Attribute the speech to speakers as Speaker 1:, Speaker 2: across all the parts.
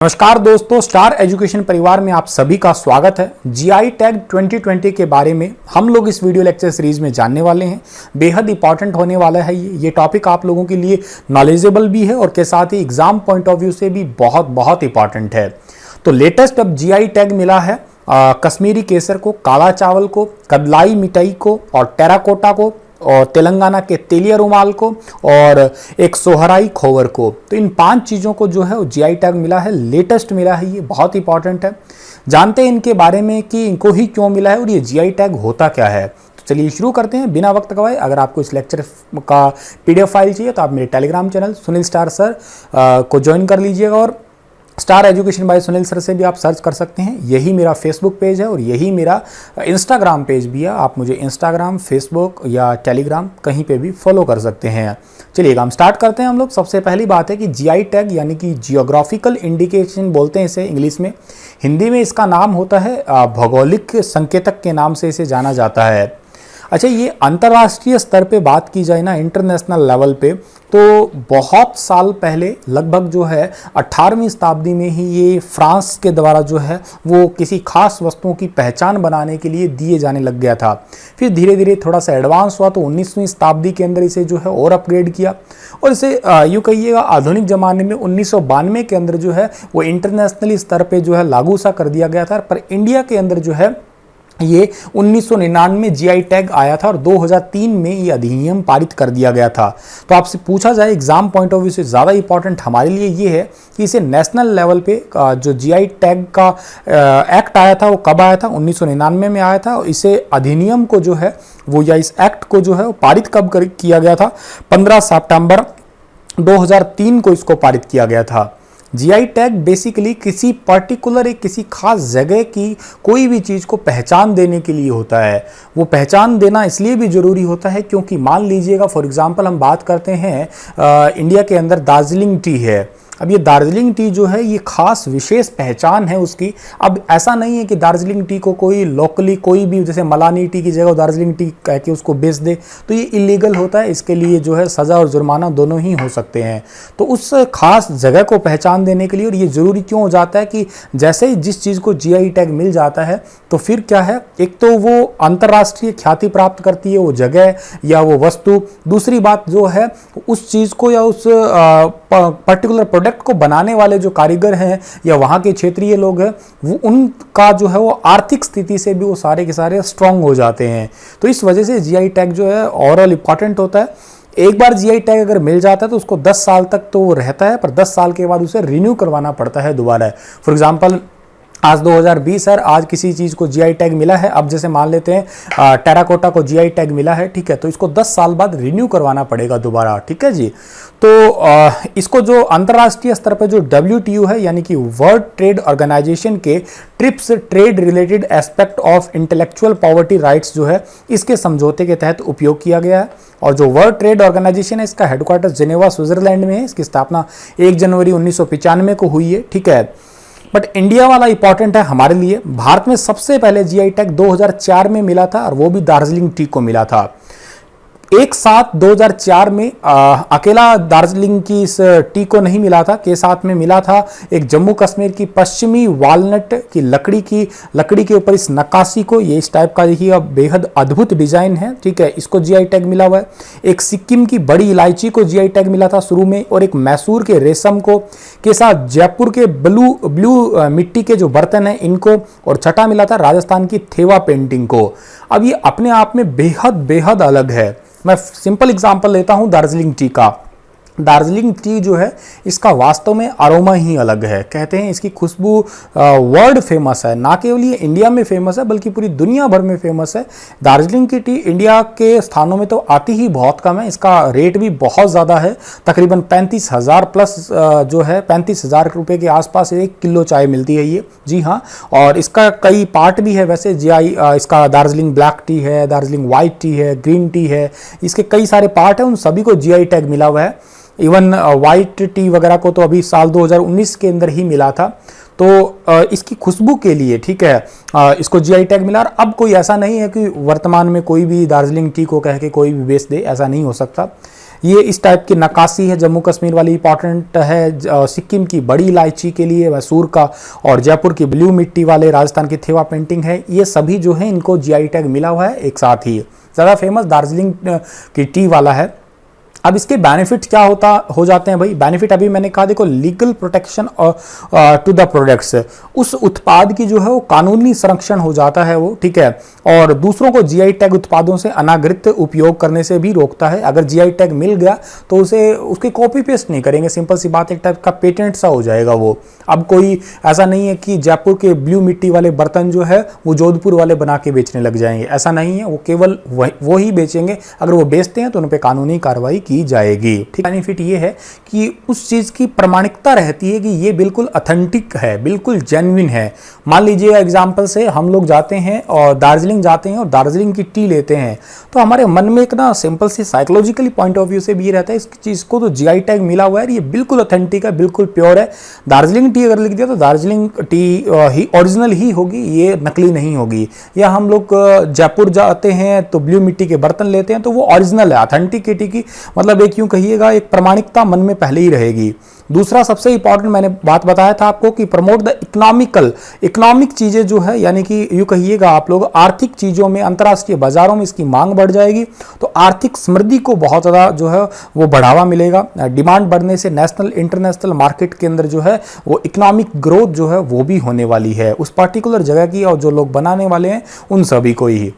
Speaker 1: नमस्कार दोस्तों, star education परिवार में आप सभी का स्वागत है। जीआई टैग 2020 के बारे में हम लोग इस वीडियो लेक्चर सीरीज में जानने वाले हैं। बेहद इंपॉर्टेंट होने वाला है ये टॉपिक आप लोगों के लिए नॉलेजेबल भी है और के साथ ही एग्जाम पॉइंट ऑफ व्यू से भी बहुत इंपॉर्टेंट है। तो लेटेस्ट अब जीआई टैग मिला है कश्मीरी केसर को, काला चावल को, कदलाई मिठाई को और टेराकोटा को और तेलंगाना के तेलिया रुमाल को और एक सोहराई खोवर को। तो इन 5 चीज़ों को जो है वो जीआई टैग मिला है, लेटेस्ट मिला है, ये बहुत इंपॉर्टेंट है। जानते हैं इनके बारे में कि इनको ही क्यों मिला है और ये जीआई टैग होता क्या है। तो चलिए शुरू करते हैं बिना वक्त गवाए। अगर आपको इस लेक्चर का पीडीएफ फाइल चाहिए तो आप मेरे Telegram channel Sunil star sir को ज्वाइन कर लीजिएगा और star education by Sunil sir से भी आप सर्च कर सकते हैं। यही मेरा फेसबुक पेज है और यही मेरा इंस्टाग्राम पेज भी है। आप मुझे इंस्टाग्राम, फेसबुक या टेलीग्राम कहीं पे भी फॉलो कर सकते हैं। चलिए हम स्टार्ट करते हैं हम लोग। सबसे पहली बात है कि जीआई टैग यानी कि जियोग्राफिकल इंडिकेशन बोलते हैं इसे इंग्लिश में। हिंदी में इसका नाम होता है भौगोलिक संकेतक के नाम से इसे जाना जाता है। अच्छा, ये अंतर्राष्ट्रीय स्तर पे बात की जाए ना, इंटरनेशनल लेवल पे, तो बहुत साल पहले लगभग जो है 18वीं शताब्दी में ही ये फ्रांस के द्वारा जो है वो किसी खास वस्तुओं की पहचान बनाने के लिए दिए जाने लग गया था। फिर धीरे धीरे थोड़ा सा एडवांस हुआ तो 19वीं शताब्दी के अंदर इसे जो है और अपग्रेड किया और इसे यूँ कहिएगा आधुनिक ज़माने में 1992 के अंदर जो है वो इंटरनेशनली स्तर पर जो है लागू सा कर दिया गया था। पर इंडिया के अंदर जो है ये 1999 में जीआई टैग आया था और 2003 में ये अधिनियम पारित कर दिया गया था। तो आपसे पूछा जाए एग्जाम पॉइंट ऑफ व्यू से ज़्यादा इंपॉर्टेंट हमारे लिए ये है कि इसे नेशनल लेवल पे जो जीआई टैग का एक्ट आया था वो कब आया था, 1999 में आया था। और इसे अधिनियम को जो है वो या इस एक्ट को जो है वो पारित कब किया गया था, 15 सितंबर 2003 को इसको पारित किया गया था। जीआई टैग बेसिकली किसी पर्टिकुलर एक किसी खास जगह की कोई भी चीज़ को पहचान देने के लिए होता है। वो पहचान देना इसलिए भी ज़रूरी होता है क्योंकि मान लीजिएगा फॉर एग्जांपल हम बात करते हैं इंडिया के अंदर दार्जिलिंग टी है। अब ये दार्जिलिंग टी जो है ये खास विशेष पहचान है उसकी। अब ऐसा नहीं है कि दार्जिलिंग टी को कोई लोकली कोई भी जैसे मलानी टी की जगह दार्जिलिंग टी कह के उसको बेच दे तो ये इलीगल होता है। इसके लिए जो है सज़ा और जुर्माना दोनों ही हो सकते हैं। तो उस खास जगह को पहचान देने के लिए और ये ज़रूरी क्यों हो जाता है कि जैसे ही जिस चीज़ को जीआई टैग मिल जाता है तो फिर क्या है, एक तो वो अंतर्राष्ट्रीय ख्याति प्राप्त करती है वो जगह या वो वस्तु। दूसरी बात जो है उस चीज़ को या उस पर्टिकुलर प्रोडक्ट को बनाने वाले जो कारीगर हैं या वहाँ के क्षेत्रीय लोग हैं वो उनका जो है वो आर्थिक स्थिति से भी वो सारे के सारे स्ट्रांग हो जाते हैं। तो इस वजह से जीआई टैग जो है ओवरऑल इंपॉर्टेंट होता है। एक बार जीआई टैग अगर मिल जाता है तो उसको 10 साल तक तो वो रहता है, पर 10 साल के बाद उसे रिन्यू करवाना पड़ता है दोबारा। फॉर एग्जाम्पल आज 2020 है, आज किसी चीज़ को जीआई टैग मिला है। अब जैसे मान लेते हैं टेराकोटा को जीआई टैग मिला है, ठीक है, तो इसको 10 साल बाद रिन्यू करवाना पड़ेगा दोबारा, ठीक है जी। तो इसको जो अंतर्राष्ट्रीय स्तर पर जो WTO है यानी कि वर्ल्ड ट्रेड ऑर्गेनाइजेशन के trips trade related aspect of intellectual property rights जो है इसके समझौते के तहत उपयोग किया गया है। और जो वर्ल्ड ट्रेड ऑर्गेनाइजेशन है इसका हेडक्वार्टर जेनेवा स्विट्जरलैंड में है। इसकी स्थापना 1 जनवरी 1995 को हुई है, ठीक है। बट इंडिया वाला इंपॉर्टेंट है हमारे लिए। भारत में सबसे पहले जीआई टैग 2004 में मिला था और वो भी दार्जिलिंग टी को मिला था। एक साथ 2004 में अकेला दार्जिलिंग की इस टी को नहीं मिला था, के साथ में मिला था एक जम्मू कश्मीर की पश्चिमी वालनट की लकड़ी के ऊपर इस नक्काशी को, ये इस टाइप का देखिए बेहद अद्भुत डिजाइन है, ठीक है, इसको जीआई टैग मिला हुआ है। एक सिक्किम की बड़ी इलायची को जीआई टैग मिला था शुरू में और एक मैसूर के रेशम को, के साथ जयपुर के ब्लू मिट्टी के जो बर्तन हैं इनको, और छठा मिला था राजस्थान की थेवा पेंटिंग को। अब ये अपने आप में बेहद अलग है। मैं सिंपल एग्जांपल लेता हूं दार्जिलिंग टी का। दार्जिलिंग टी जो है इसका वास्तव में अरोमा ही अलग है। कहते हैं इसकी खुशबू वर्ल्ड फेमस है, ना केवल ये इंडिया में फेमस है बल्कि पूरी दुनिया भर में फेमस है। दार्जिलिंग की टी इंडिया के स्थानों में तो आती ही बहुत कम है, इसका रेट भी बहुत ज़्यादा है, तकरीबन 35,000 प्लस जो है 35,000 रुपये के आसपास 1 किलो चाय मिलती है ये, जी हाँ। और इसका कई पार्ट भी है वैसे जीआई, इसका दार्जिलिंग ब्लैक टी है, दार्जिलिंग वाइट टी है, ग्रीन टी है, इसके कई सारे पार्ट हैं, उन सभी को जीआई टैग मिला हुआ है। इवन वाइट टी वगैरह को तो अभी साल 2019 के अंदर ही मिला था। तो इसकी खुशबू के लिए, ठीक है, इसको जीआई टैग मिला। और अब कोई ऐसा नहीं है कि वर्तमान में कोई भी दार्जिलिंग टी को कह के कोई भी बेच दे, ऐसा नहीं हो सकता। ये इस टाइप की नक्काशी है जम्मू कश्मीर वाली, इंपॉर्टेंट है। सिक्किम की बड़ी इलायची के लिए मैसूर का, और जयपुर की ब्लू मिट्टी वाले राजस्थान की थेवा पेंटिंग है। ये सभी जो है इनको जीआई टैग मिला हुआ है एक साथ ही। ज़्यादा फेमस दार्जिलिंग की टी वाला है। अब इसके बेनिफिट क्या हो जाते हैं भाई? बेनिफिट अभी मैंने कहा, देखो, legal protection to the products, उस उत्पाद की जो है वो कानूनी संरक्षण हो जाता है वो, ठीक है। और दूसरों को जीआई टैग उत्पादों से अनागृत उपयोग करने से भी रोकता है। अगर जीआई टैग मिल गया तो उसे उसकी कॉपी पेस्ट नहीं करेंगे, सिंपल सी बात, एक टाइप का पेटेंट सा हो जाएगा वो। अब कोई ऐसा नहीं है कि जयपुर के ब्लू मिट्टी वाले बर्तन जो है वो जोधपुर वाले बना के बेचने लग जाएंगे, ऐसा नहीं है। वो केवल वो ही बेचेंगे। अगर वो बेचते हैं तो उन पर कानूनी कार्रवाई की जाएगी, ठीक। बेनिफिट ये है कि उस चीज की प्रमाणिकता रहती है कि ये बिल्कुल ऑथेंटिक है, बिल्कुल जेन्युइन है। मान लीजिए एग्जांपल से हम लोग जाते हैं और दार्जिलिंग जाते हैं और दार्जिलिंग की टी लेते हैं, तो हमारे मन में एक ना सिंपल सी साइकोलॉजिकली पॉइंट ऑफ व्यू से भी ये रहता है इस चीज को तो जीआई टैग मिला हुआ है, ये बिल्कुल ऑथेंटिक है, बिल्कुल प्योर है। दार्जिलिंग टी अगर लिख दिया तो दार्जिलिंग टी ही ओरिजिनल ही होगी, ये नकली नहीं होगी। या हम लोग जयपुर जाते हैं तो ब्लू मिट्टी के बर्तन लेते हैं तो वो ओरिजिनल है, ऑथेंटिकिटी की मतलब एक यूं कहिएगा एक प्रामाणिकता मन में पहले ही रहेगी। दूसरा सबसे इंपॉर्टेंट मैंने बात बताया था आपको कि प्रमोट द इकोनॉमिक चीजें जो है, यानी कि यूं कहिएगा आप लोग आर्थिक चीजों में, अंतर्राष्ट्रीय बाजारों में इसकी मांग बढ़ जाएगी तो आर्थिक समृद्धि को बहुत ज्यादा जो है वो बढ़ावा मिलेगा। डिमांड बढ़ने से नेशनल इंटरनेशनल मार्केट के अंदर जो है वो इकोनॉमिक ग्रोथ जो है वो भी होने वाली है उस पर्टिकुलर जगह की, और जो लोग बनाने वाले हैं उन सभी को ही।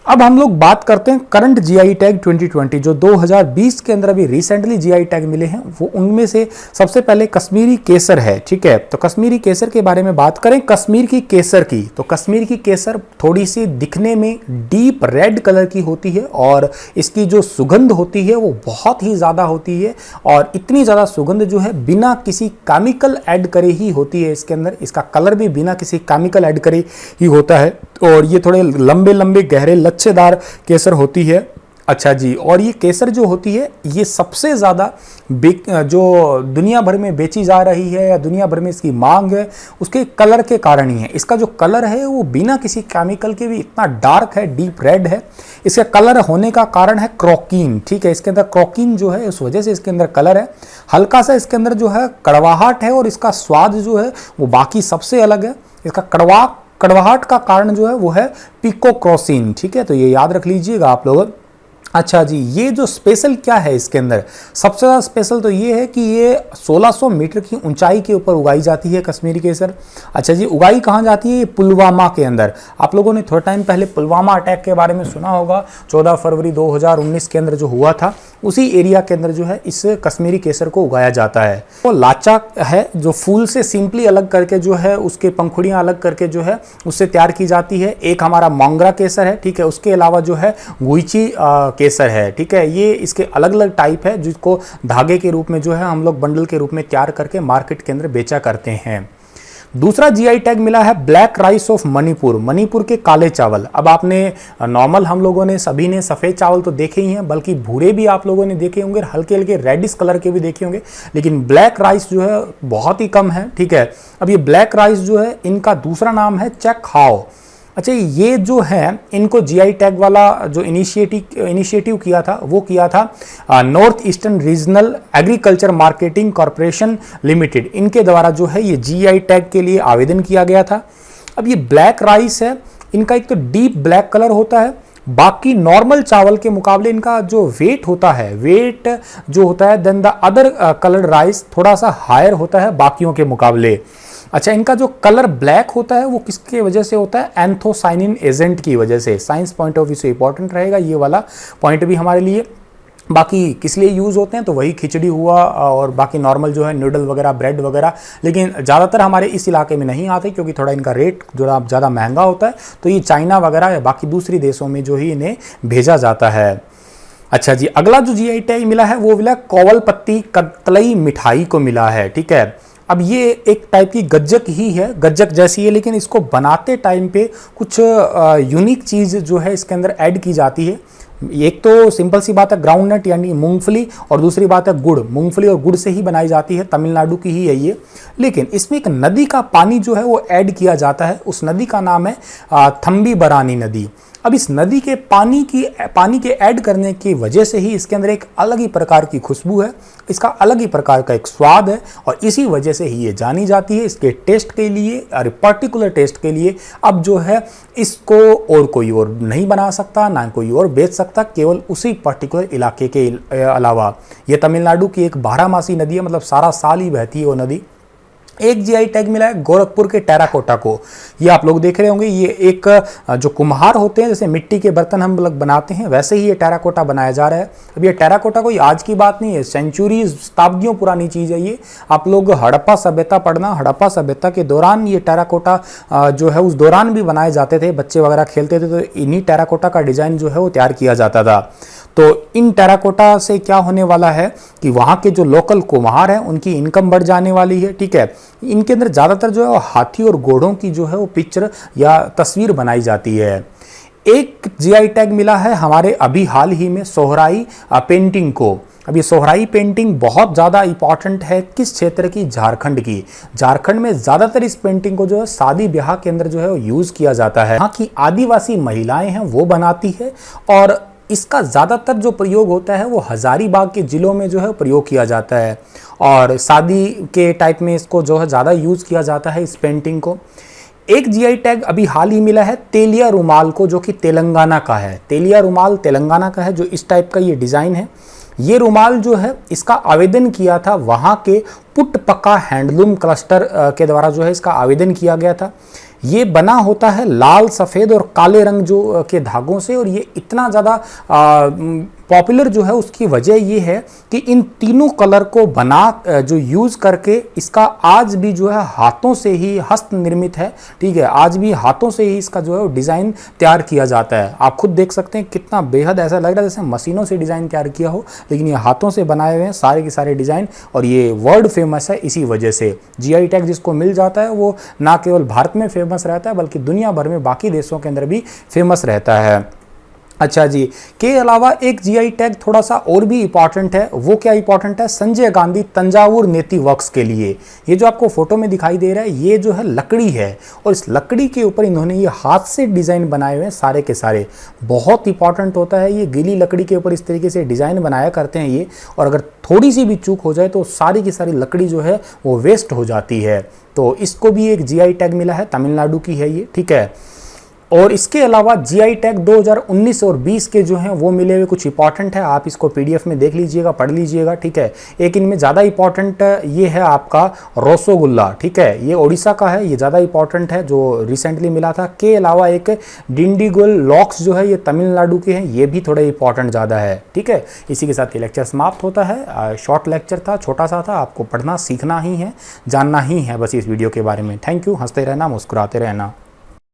Speaker 1: अब हम लोग बात करते हैं करंट जीआई टैग 2020 जो 2020 के अंदर अभी रिसेंटली जीआई टैग मिले हैं, वो उनमें से सबसे पहले कश्मीरी केसर है, ठीक है। तो कश्मीरी केसर के बारे में बात करें, कश्मीर की केसर की, तो कश्मीर की केसर थोड़ी सी दिखने में डीप रेड कलर की होती है और इसकी जो सुगंध होती है वो बहुत ही ज़्यादा होती है, और इतनी ज़्यादा सुगंध जो है बिना किसी केमिकल ऐड करे ही होती है इसके अंदर। इसका कलर भी बिना किसी केमिकल ऐड करे ही होता है, और ये थोड़े लंबे लंबे गहरे लच्छेदार केसर होती है। अच्छा जी, और ये केसर जो होती है ये सबसे ज़्यादा जो दुनिया भर में बेची जा रही है या दुनिया भर में इसकी मांग है उसके कलर के कारण ही है। इसका जो कलर है वो बिना किसी केमिकल के भी इतना डार्क है, डीप रेड है। इसका कलर होने का कारण है क्रोकीन, ठीक है। इसके अंदर क्रोकीन जो है उस वजह से इसके अंदर कलर है। हल्का सा इसके अंदर जो है कड़वाहट है और इसका स्वाद जो है वो बाकी सबसे अलग है। इसका कड़वाहट का कारण जो है वो है पिकोक्रोसिन, ठीक है। तो ये याद रख लीजिएगा आप लोग। अच्छा जी, ये जो स्पेशल क्या है इसके अंदर, सबसे ज़्यादा स्पेशल तो ये है कि ये 1600 मीटर की ऊंचाई के ऊपर उगाई जाती है कश्मीरी केसर। अच्छा जी, उगाई कहाँ जाती है? ये पुलवामा के अंदर। आप लोगों ने थोड़ा टाइम पहले पुलवामा अटैक के बारे में सुना होगा, 14 फरवरी 2019 के अंदर जो हुआ था, उसी एरिया के अंदर जो है इस कश्मीरी केसर को उगाया जाता है। तो लाचा है जो फूल से सिंपली अलग करके जो है उसके पंखुड़ियाँ अलग करके जो है उससे तैयार की जाती है। एक हमारा मोंगरा केसर है, ठीक है। उसके अलावा जो है गुइची केसर है, ठीक है। ये इसके अलग अलग टाइप है जिसको धागे के रूप में जो है हम लोग बंडल के रूप में तैयार करके मार्केट के अंदर बेचा करते हैं। दूसरा जीआई टैग मिला है black rice of Manipur, Manipur के काले चावल। अब आपने नॉर्मल हम लोगों ने सभी ने सफ़ेद चावल तो देखे ही हैं, बल्कि भूरे भी आप लोगों ने देखे होंगे, हल्के हल्के रेडिश कलर के भी देखे होंगे, लेकिन ब्लैक राइस जो है बहुत ही कम है, ठीक है। अब ये ब्लैक राइस जो है इनका दूसरा नाम है चेकहाओ। अच्छा, ये जो है इनको जीआई टैग वाला जो इनिशिएटिव किया था वो किया था north eastern regional agriculture marketing corporation limited, इनके द्वारा जो है ये जीआई टैग के लिए आवेदन किया गया था। अब ये ब्लैक राइस है, इनका एक तो डीप ब्लैक कलर होता है, बाकी नॉर्मल चावल के मुकाबले इनका जो वेट होता है, वेट जो होता है then the other coloured rice थोड़ा सा हायर होता है बाकियों के मुकाबले। अच्छा, इनका जो कलर ब्लैक होता है वो किसके वजह से होता है? एंथोसाइनिन एजेंट की वजह से। साइंस पॉइंट ऑफ व्यू से इंपॉर्टेंट रहेगा ये वाला पॉइंट भी हमारे लिए। बाकी किस लिए यूज़ होते हैं तो वही खिचड़ी हुआ और बाकी नॉर्मल जो है नूडल वगैरह, ब्रेड वगैरह, लेकिन ज़्यादातर हमारे इस इलाके में नहीं आते क्योंकि थोड़ा इनका रेट जो ज़्यादा महंगा होता है, तो ये चाइना वगैरह या बाकी दूसरी देशों में जो ही इन्हें भेजा जाता है। अच्छा जी, अगला जो जीआई टैग मिला है वो मिला कोवलपत्ती कतलई मिठाई को मिला है, ठीक है। अब ये एक टाइप की गज्जक ही है, गज्जक जैसी है, लेकिन इसको बनाते टाइम पे कुछ यूनिक चीज़ जो है इसके अंदर ऐड की जाती है। एक तो सिंपल सी बात है ग्राउंड नट यानी मूंगफली, और दूसरी बात है गुड़। मूंगफली और गुड़ से ही बनाई जाती है, तमिलनाडु की ही है ये। लेकिन इसमें एक नदी का पानी जो है वो ऐड किया जाता है, उस नदी का नाम है थम्बी बरानी नदी। अब इस नदी के पानी के ऐड करने की वजह से ही इसके अंदर एक अलग ही प्रकार की खुशबू है, इसका अलग ही प्रकार का एक स्वाद है और इसी वजह से ही ये जानी जाती है इसके टेस्ट के लिए और पर्टिकुलर टेस्ट के लिए। अब जो है इसको और कोई और नहीं बना सकता, ना कोई और बेच सकता, केवल उसी पर्टिकुलर इलाके के अलावा। ये तमिलनाडु की एक 12मासी नदी है, मतलब सारा साल ही बहती है वो नदी। एक जीआई टैग मिला है गोरखपुर के टेराकोटा को। ये आप लोग देख रहे होंगे, ये एक जो कुम्हार होते हैं, जैसे मिट्टी के बर्तन हम लोग बनाते हैं वैसे ही ये टेराकोटा बनाया जा रहा है। अब ये टेराकोटा कोई आज की बात नहीं है, सेंचुरी शताब्दियों पुरानी चीज़ है ये। आप लोग हड़प्पा सभ्यता पढ़ना, हड़प्पा सभ्यता के दौरान ये टेराकोटा जो है उस दौरान भी बनाए जाते थे, बच्चे वगैरह खेलते थे तो इन्हीं टेराकोटा का डिज़ाइन जो है वो तैयार किया जाता था। तो इन टेराकोटा से क्या होने वाला है कि वहाँ के जो लोकल कुम्हार हैं उनकी इनकम बढ़ जाने वाली है, ठीक है। इनके अंदर ज़्यादातर जो है हाथी और घोड़ों की जो है वो पिक्चर या तस्वीर बनाई जाती है। एक जीआई टैग मिला है हमारे अभी हाल ही में सोहराई पेंटिंग को। अब ये सोहराई पेंटिंग बहुत ज़्यादा इंपॉर्टेंट है, किस क्षेत्र की? झारखंड की। झारखंड में ज़्यादातर इस पेंटिंग को जो है शादी ब्याह के अंदर जो है वो यूज़ किया जाता है। यहाँ की आदिवासी महिलाएं हैं वो बनाती है और इसका ज़्यादातर जो प्रयोग होता है वो हजारीबाग के ज़िलों में जो है प्रयोग किया जाता है और शादी के टाइप में इसको जो है ज़्यादा यूज़ किया जाता है इस पेंटिंग को। एक जीआई टैग अभी हाल ही मिला है तेलिया रुमाल को, जो कि तेलंगाना का है। तेलिया रुमाल तेलंगाना का है, जो इस टाइप का ये डिज़ाइन है। ये रुमाल जो है इसका आवेदन किया था वहाँ के पुटपका हैंडलूम क्लस्टर के द्वारा जो है इसका आवेदन किया गया था। ये बना होता है लाल, सफ़ेद और काले रंग जो के धागों से और ये इतना ज़्यादा पॉपुलर जो है उसकी वजह ये है कि इन तीनों कलर को बना जो यूज़ करके इसका आज भी जो है हाथों से ही हस्त निर्मित है, ठीक है। आज भी हाथों से ही इसका जो है डिज़ाइन तैयार किया जाता है। आप खुद देख सकते हैं कितना बेहद ऐसा लग रहा है जैसे मशीनों से डिज़ाइन तैयार किया हो, लेकिन ये हाथों से बनाए हुए हैं सारे के सारे डिज़ाइन और ये वर्ल्ड फेमस है इसी वजह से। जीआई टैग जिसको मिल जाता है वो ना केवल भारत में फेमस रहता है बल्कि दुनिया भर में बाकी देशों के अंदर भी फेमस रहता है। अच्छा जी, के अलावा एक जीआई टैग थोड़ा सा और भी इंपॉर्टेंट है। वो क्या इंपॉर्टेंट है? संजय गांधी तंजावुर नेति वर्क्स के लिए। ये जो आपको फोटो में दिखाई दे रहा है ये जो है लकड़ी है और इस लकड़ी के ऊपर इन्होंने ये हाथ से डिज़ाइन बनाए हुए हैं सारे के सारे। बहुत इंपॉर्टेंट होता है ये, गीली लकड़ी के ऊपर इस तरीके से डिज़ाइन बनाया करते हैं ये, और अगर थोड़ी सी भी चूक हो जाए तो सारी की सारी लकड़ी जो है वो वेस्ट हो जाती है। तो इसको भी एक जीआई टैग मिला है, तमिलनाडु की है ये, ठीक है। और इसके अलावा जीआई टैग 2019 और 20 के जो हैं वो मिले हुए कुछ इंपॉर्टेंट है। आप इसको पीडीएफ में देख लीजिएगा, पढ़ लीजिएगा, ठीक है। एक इनमें ज़्यादा इंपॉर्टेंट ये है आपका रसोगुल्ला, ठीक है। ये ओडिशा का है, ये ज़्यादा इंपॉर्टेंट है जो रिसेंटली मिला था। के अलावा एक डिंडीगुल लॉक्स जो है ये तमिलनाडु के हैं, ये भी थोड़ा इंपॉर्टेंट ज़्यादा है, ठीक है। इसी के साथ ये लेक्चर समाप्त होता है। शॉर्ट लेक्चर था, छोटा सा था, आपको पढ़ना सीखना ही है, जानना ही है बस इस वीडियो के बारे में। थैंक यू, हंसते रहना, मुस्कुराते रहना।